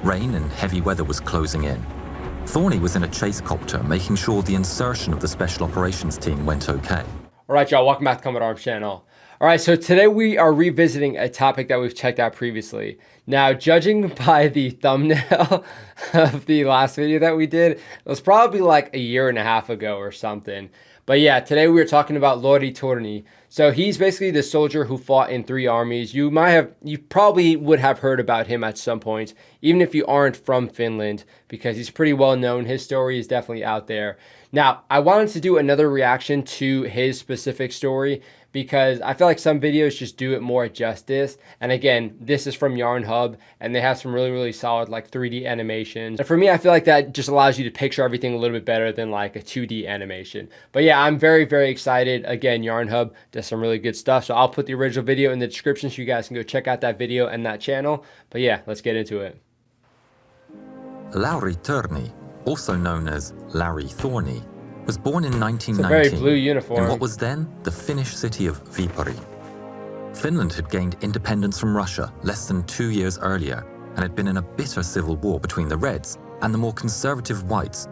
Rain and heavy weather was closing in. Thorny was in a chase copter, making sure the insertion of the special operations team went okay. All right, y'all, welcome back to Combat Arms channel. All right, so today we are revisiting a topic that we've checked out previously. Now, judging by the thumbnail of the last video that we did, it was probably like a year and a half ago or something. But yeah, today we were talking about Lauri Torni. So he's basically the soldier who fought in Three Armies. You probably would have heard about him at some point, even if you aren't from Finland, because he's pretty well known. His story is definitely out there. Now, I wanted to do another reaction to his specific story because I feel like some videos just do it more justice. And again, this is from Yarn Hub, and they have some really, really solid like 3D animations. And for me, I feel like that just allows you to picture everything a little bit better than like a 2D animation. But yeah, I'm very, very excited. Again, Yarn Hub does some really good stuff. So I'll put the original video in the description so you guys can go check out that video and that channel. But yeah, let's get into it. Lauri Torni, also known as Larry Thorny, was born in It's a 1919 very blue uniform. in what was then the Finnish city of Viipuri. Finland had gained independence from Russia less than 2 years earlier and had been in a bitter civil war between the Reds and the more conservative Whites.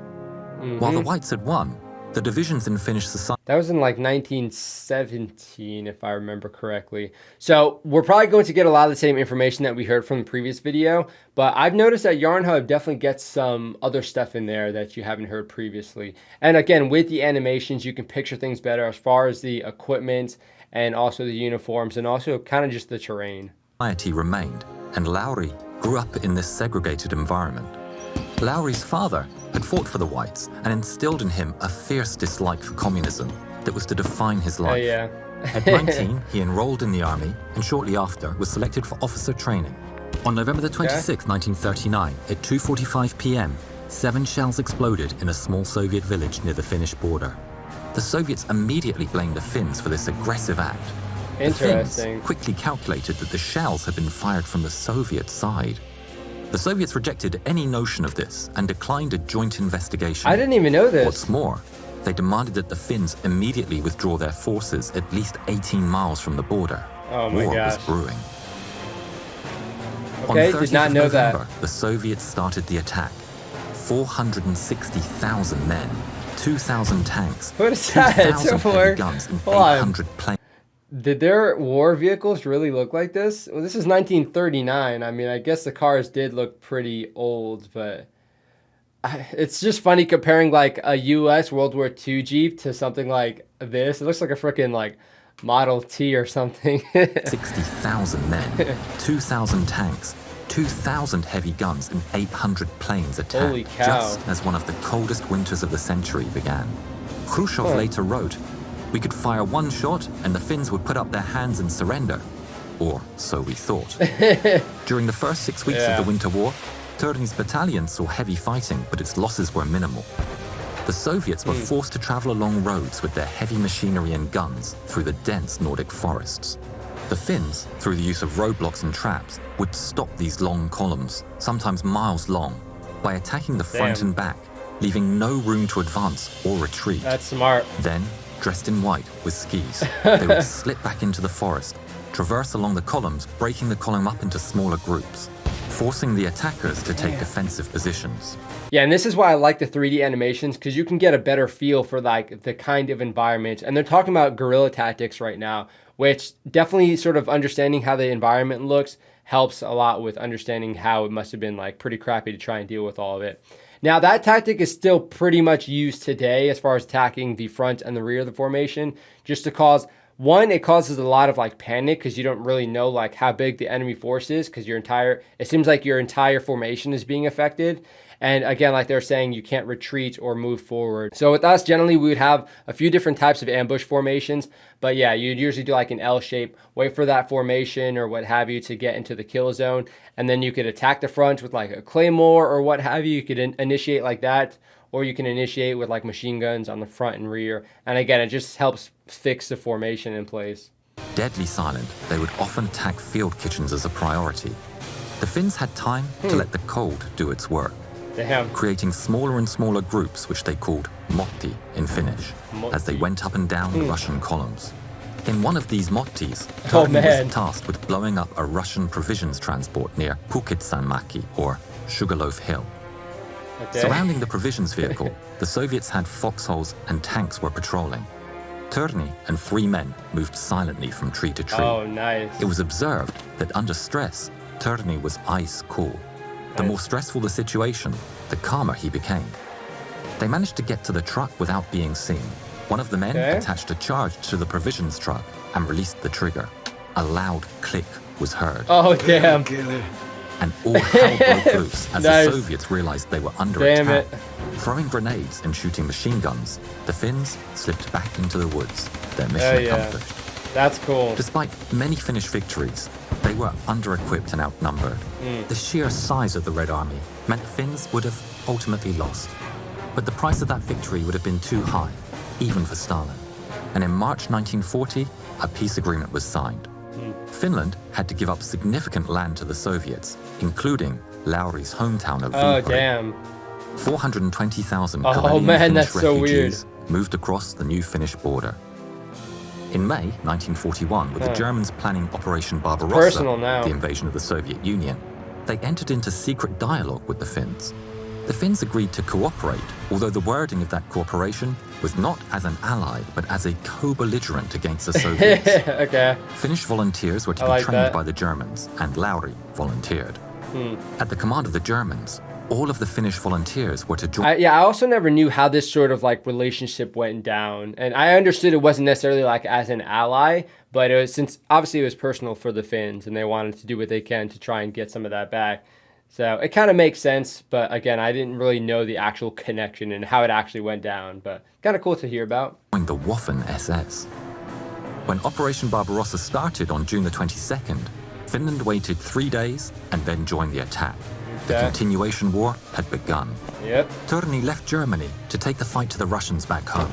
While the Whites had won, the divisions in Finnish society... That was in like 1917, if I remember correctly. So we're probably going to get a lot of the same information that we heard from the previous video, but I've noticed that Yarn Hub definitely gets some other stuff in there that you haven't heard previously. And again, with the animations, you can picture things better as far as the equipment and also the uniforms and also kind of just the terrain. Society remained, and Lauri grew up in this segregated environment. Lauri's father had fought for the Whites and instilled in him a fierce dislike for communism that was to define his life. Oh, yeah. At 19, he enrolled in the army and shortly after was selected for officer training. On November the 26th, 1939, at 2:45 p.m., 7 shells exploded in a small Soviet village near the Finnish border. The Soviets immediately blamed the Finns for this aggressive act. Interesting. The Finns quickly calculated that the shells had been fired from the Soviet side. The Soviets rejected any notion of this and declined a joint investigation. I didn't even know this. What's more, they demanded that the Finns immediately withdraw their forces at least 18 miles from the border. Oh my War gosh. was brewing. Okay, On did not know that. November, the Soviets started the attack. 460,000 men, 2,000 tanks, What is that? 2,000 heavy guns, and 800 planes. Did their war vehicles really look like this? Well, this is 1939. I mean, I guess the cars did look pretty old, but it's just funny comparing like a US World War II Jeep to something like this. It looks like a freaking like Model T or something. 60,000 men, 2,000 tanks, 2,000 heavy guns, and 800 planes attacked. Holy cow. Just as one of the coldest winters of the century began. Khrushchev later wrote, "We could fire one shot and the Finns would put up their hands and surrender." Or so we thought. During the first 6 weeks of the Winter War, Torni's battalion saw heavy fighting, but its losses were minimal. The Soviets were forced to travel along roads with their heavy machinery and guns through the dense Nordic forests. The Finns, through the use of roadblocks and traps, would stop these long columns, sometimes miles long, by attacking the front and back, leaving no room to advance or retreat. That's smart. Then, dressed in white with skis, they would slip back into the forest, traverse along the columns, breaking the column up into smaller groups, forcing the attackers to take defensive positions. Yeah, and this is why I like the 3D animations, because you can get a better feel for like the kind of environment. And they're talking about guerrilla tactics right now, which definitely sort of understanding how the environment looks helps a lot with understanding how it must have been like pretty crappy to try and deal with all of it. Now, that tactic is still pretty much used today as far as attacking the front and the rear of the formation, just to cause, one, it causes a lot of like panic because you don't really know like how big the enemy force is because it seems like your entire formation is being affected. And again, like they're saying, you can't retreat or move forward. So with us, generally, we would have a few different types of ambush formations. But yeah, you'd usually do like an L shape, wait for that formation or what have you to get into the kill zone. And then you could attack the front with like a claymore or what have you. You could initiate like that. Or you can initiate with like machine guns on the front and rear. And again, it just helps fix the formation in place. Deadly silent, they would often attack field kitchens as a priority. The Finns had time to let the cold do its work. Damn. Creating smaller and smaller groups, which they called motti in Finnish, as they went up and down the Russian columns. In one of these mottis, Torni was tasked with blowing up a Russian provisions transport near Pukitsanmäki, or Sugarloaf Hill. Okay. Surrounding the provisions vehicle, the Soviets had foxholes and tanks were patrolling. Turney and 3 men moved silently from tree to tree. Oh, nice. It was observed that under stress, Turney was ice cool. The more stressful the situation, the calmer he became. They managed to get to the truck without being seen. One of the men attached a charge to the provisions truck and released the trigger. A loud click was heard. Oh, damn. And all hell broke loose as Nice. the Soviets realized they were under Damn attack. it. Throwing grenades and shooting machine guns, the Finns slipped back into the woods. Their mission accomplished. That's cool. Despite many Finnish victories, they were under-equipped and outnumbered. The sheer size of the Red Army meant the Finns would have ultimately lost. But the price of that victory would have been too high, even for Stalin. And in March 1940, a peace agreement was signed. Finland had to give up significant land to the Soviets, including Lauri's hometown of Oh, Boyrie. damn. 420,000 Oh, Karelian man, Finnish that's so refugees moved across the new Finnish border. In May 1941, with the Germans planning Operation Barbarossa, Personal now. the invasion of the Soviet Union, they entered into secret dialogue with the Finns. The Finns agreed to cooperate, although the wording of that cooperation was not as an ally, but as a co-belligerent against the Soviets. Okay. Finnish volunteers were to I be like trained that. by the Germans, and Lauri volunteered. At the command of the Germans, all of the Finnish volunteers were to join. I also never knew how this sort of like relationship went down. And I understood it wasn't necessarily like as an ally, but it was, since obviously it was personal for the Finns and they wanted to do what they can to try and get some of that back. So it kind of makes sense, but again, I didn't really know the actual connection and how it actually went down, but kind of cool to hear about. The Waffen SS. When Operation Barbarossa started on June the 22nd, Finland waited 3 days and then joined the attack. The Okay. continuation war had begun. Yep. Turney left Germany to take the fight to the Russians back home.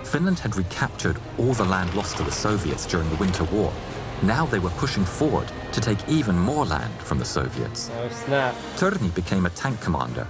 Finland had recaptured all the land lost to the Soviets during the Winter War. Now they were pushing forward to take even more land from the Soviets. Oh, snap. Turney became a tank commander.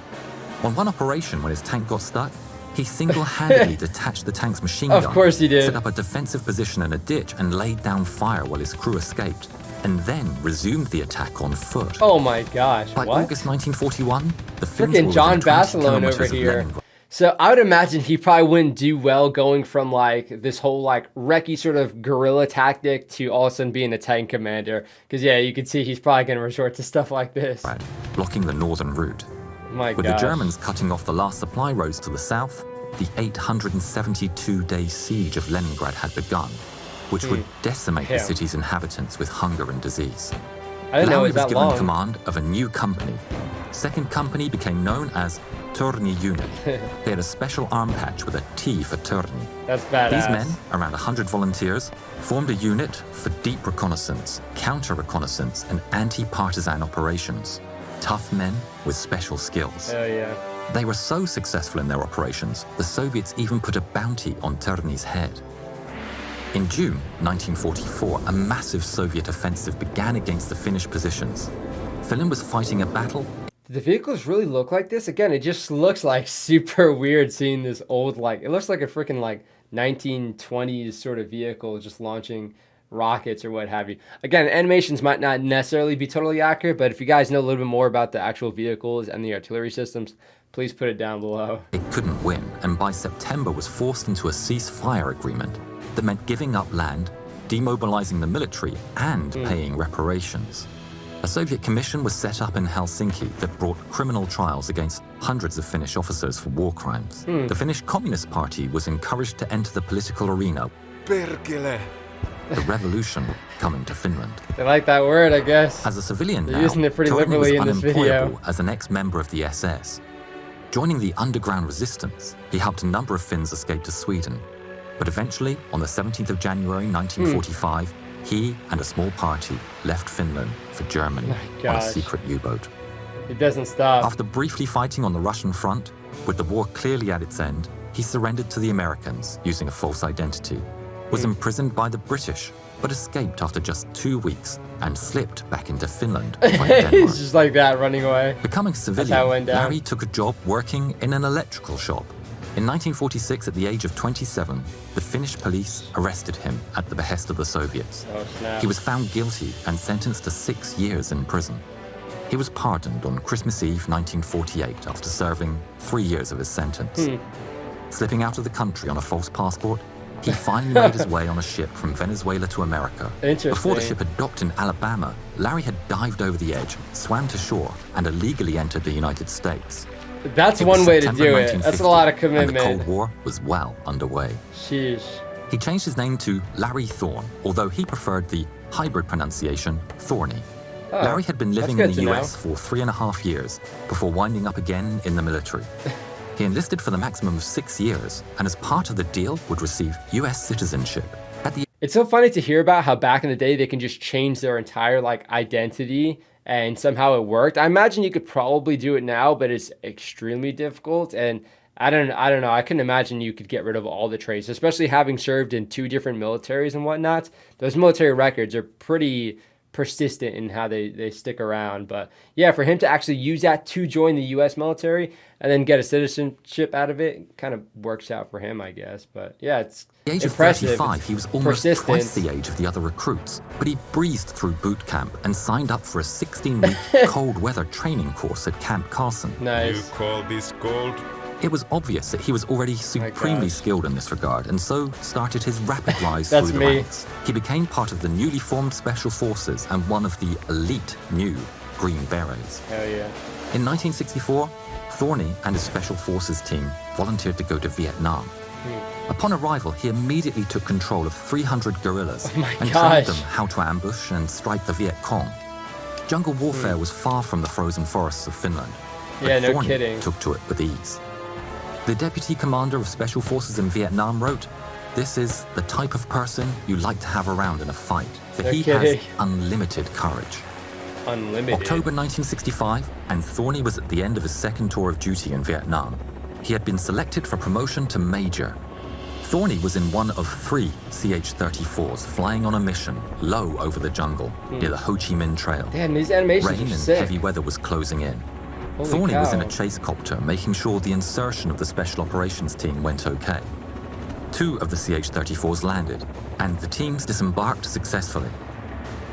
On one operation, when his tank got stuck, he single-handedly detached the tank's machine gun, Of course he did. set up a defensive position in a ditch, and laid down fire while his crew escaped, and then resumed the attack on foot. Oh my gosh, By what? August 1941, the Finns Freaking were John within 20 Basilone kilometers over of here. Leningrad. So I would imagine he probably wouldn't do well going from like this whole like recce sort of guerrilla tactic to all of a sudden being a tank commander. Because yeah, you can see he's probably going to resort to stuff like this. Blocking the northern route. My With gosh. the Germans cutting off the last supply roads to the south, the 872-day siege of Leningrad had begun, which would decimate the Damn. city's inhabitants with hunger and disease. I didn't know Lauri it was was that given long. command of a new company. Second company became known as Turney Unit. They had a special arm patch with a T for Turney. That's badass. These men, around 100 volunteers, formed a unit for deep reconnaissance, counter-reconnaissance, and anti-partisan operations. Tough men with special skills. Oh yeah. They were so successful in their operations, the Soviets even put a bounty on Turney's head. In June 1944, a massive Soviet offensive began against the Finnish positions. Finland was fighting a battle. Do the vehicles really look like this? Again, it just looks like super weird seeing this old, like, it looks like a freaking like 1920s sort of vehicle just launching rockets or what have you. Again, animations might not necessarily be totally accurate, but if you guys know a little bit more about the actual vehicles and the artillery systems, please put it down below. It couldn't win, and by September was forced into a ceasefire agreement that meant giving up land, demobilizing the military, and paying reparations. A Soviet commission was set up in Helsinki that brought criminal trials against hundreds of Finnish officers for war crimes. The Finnish Communist Party was encouraged to enter the political arena. Perkele. The revolution coming to Finland. They like that word, I guess. As a civilian They're now, using it pretty Turney liberally was in this video. unemployable as an ex-member of the SS. Joining the underground resistance, he helped a number of Finns escape to Sweden. But eventually, on the 17th of January 1945, he and a small party left Finland for Germany My on a gosh. secret U-boat. It doesn't stop. After briefly fighting on the Russian front, with the war clearly at its end, he surrendered to the Americans using a false identity, was imprisoned by the British, but escaped after just 2 weeks and slipped back into Finland via Denmark. He's just like that, running away. Becoming how it civilian, went down. Larry took a job working in an electrical shop. In 1946, at the age of 27, the Finnish police arrested him at the behest of the Soviets. Oh, snap. He was found guilty and sentenced to 6 years in prison. He was pardoned on Christmas Eve 1948 after serving 3 years of his sentence. Slipping out of the country on a false passport, he finally made his way on a ship from Venezuela to America. Before the ship had docked in Alabama, Larry had dived over the edge, swam to shore, and illegally entered the United States. That's one way to do it. That's a lot of commitment. And the Cold War was well underway. Sheesh. He changed his name to Larry Thorne, although he preferred the hybrid pronunciation Thorny. Larry had been living in the US for 3.5 years before winding up again in the military. He enlisted for the maximum of 6 years, and as part of the deal would receive US citizenship. It's so funny to hear about how back in the day they can just change their entire identity and somehow it worked. I imagine you could probably do it now, but it's extremely difficult. And I don't know. I couldn't imagine you could get rid of all the traits, especially having served in 2 different militaries and whatnot. Those military records are pretty persistent in how they stick around. But yeah, for him to actually use that to join the US military and then get a citizenship out of it kind of works out for him, I guess. But yeah, it's at the age impressive. of 35, he was almost twice the age of the other recruits, but he breezed through boot camp and signed up for a 16-week cold weather training course at Camp Carson. Nice. You call this cold? It was obvious that he was already supremely skilled in this regard, and so started his rapid rise through the ranks. He became part of the newly formed Special Forces and one of the elite new Green Berets. Hell yeah. In 1964, Thorny and his Special Forces team volunteered to go to Vietnam. Upon arrival, he immediately took control of 300 guerrillas and trained them how to ambush and strike the Viet Cong. Jungle warfare was far from the frozen forests of Finland, but no Thorny kidding. took to it with ease. The deputy commander of Special Forces in Vietnam wrote, "This is the type of person you like to have around in a fight, for he has unlimited courage." Unlimited. October 1965, and Thorny was at the end of his second tour of duty in Vietnam. He had been selected for promotion to major. Thorny was in one of 3 CH-34s flying on a mission low over the jungle near the Ho Chi Minh Trail. Damn, these animations Rain are and sick. heavy weather was closing in. Holy Thorny was in a cow. chase copter, making sure the insertion of the special operations team went okay. 2 of the CH-34s landed, and the teams disembarked successfully.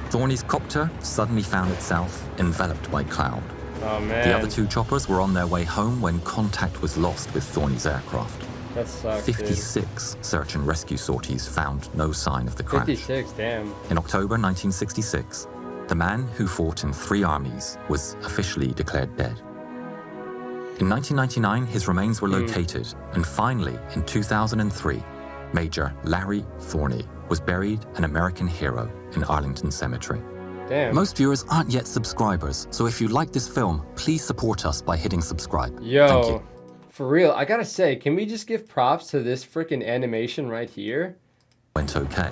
Thorny's copter suddenly found itself enveloped by cloud. Oh man. The other 2 choppers were on their way home when contact was lost with Thorny's aircraft. That sucks, 56 search and rescue sorties found no sign of the crash. 56, damn. In October 1966, the man who fought in 3 armies was officially declared dead. In 1999, his remains were located, and finally, in 2003, Major Larry Thorny was buried an American hero in Arlington Cemetery. Damn. Most viewers aren't yet subscribers, so if you like this film, please support us by hitting subscribe. Yo, Thank you. for real, I gotta say, can we just give props to this freaking animation right here? Went okay.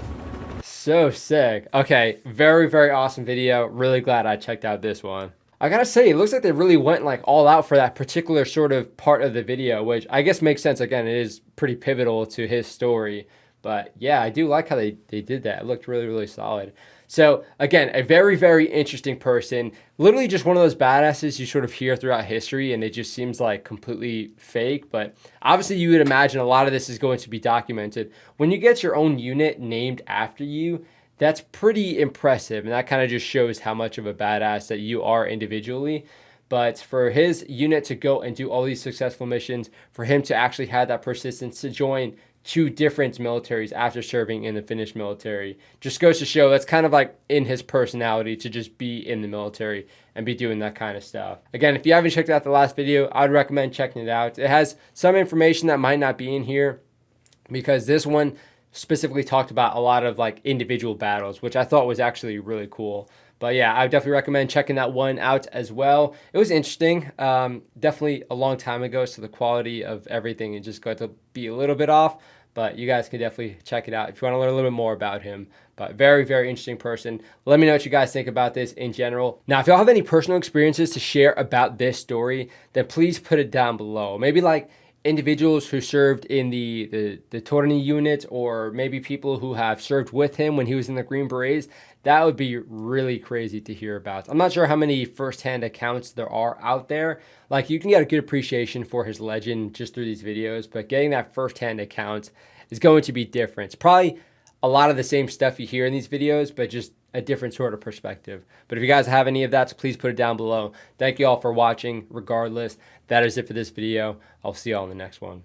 So sick. Okay, very, very awesome video. Really glad I checked out this one. I gotta say, it looks like they really went all out for that particular sort of part of the video, which I guess makes sense. Again, it is pretty pivotal to his story. But yeah, I do like how they did that. It looked really, really solid. So again, a very, very interesting person. Literally just one of those badasses you sort of hear throughout history, and it just seems like completely fake. But obviously you would imagine a lot of this is going to be documented. When you get your own unit named after you, that's pretty impressive. And that kind of just shows how much of a badass that you are individually. But for his unit to go and do all these successful missions, for him to actually have that persistence to join 2 different militaries after serving in the Finnish military, just goes to show that's kind of in his personality to just be in the military and be doing that kind of stuff. Again, if you haven't checked out the last video, I'd recommend checking it out. It has some information that might not be in here because this one specifically talked about a lot of individual battles, which I thought was actually really cool. But yeah, I would definitely recommend checking that one out as well. It was interesting. Definitely a long time ago, so the quality of everything it just got to be a little bit off. But you guys can definitely check it out if you want to learn a little bit more about him. But very, very interesting person. Let me know what you guys think about this in general. Now, if y'all have any personal experiences to share about this story, then please put it down below. Maybe individuals who served in the Torni unit, or maybe people who have served with him when he was in the Green Berets. That would be really crazy to hear about. I'm not sure how many firsthand accounts there are out there. You can get a good appreciation for his legend just through these videos, but getting that firsthand account is going to be different. It's probably a lot of the same stuff you hear in these videos, but just a different sort of perspective. But if you guys have any of that, please put it down below. Thank you all for watching. Regardless, that is it for this video. I'll see you all in the next one.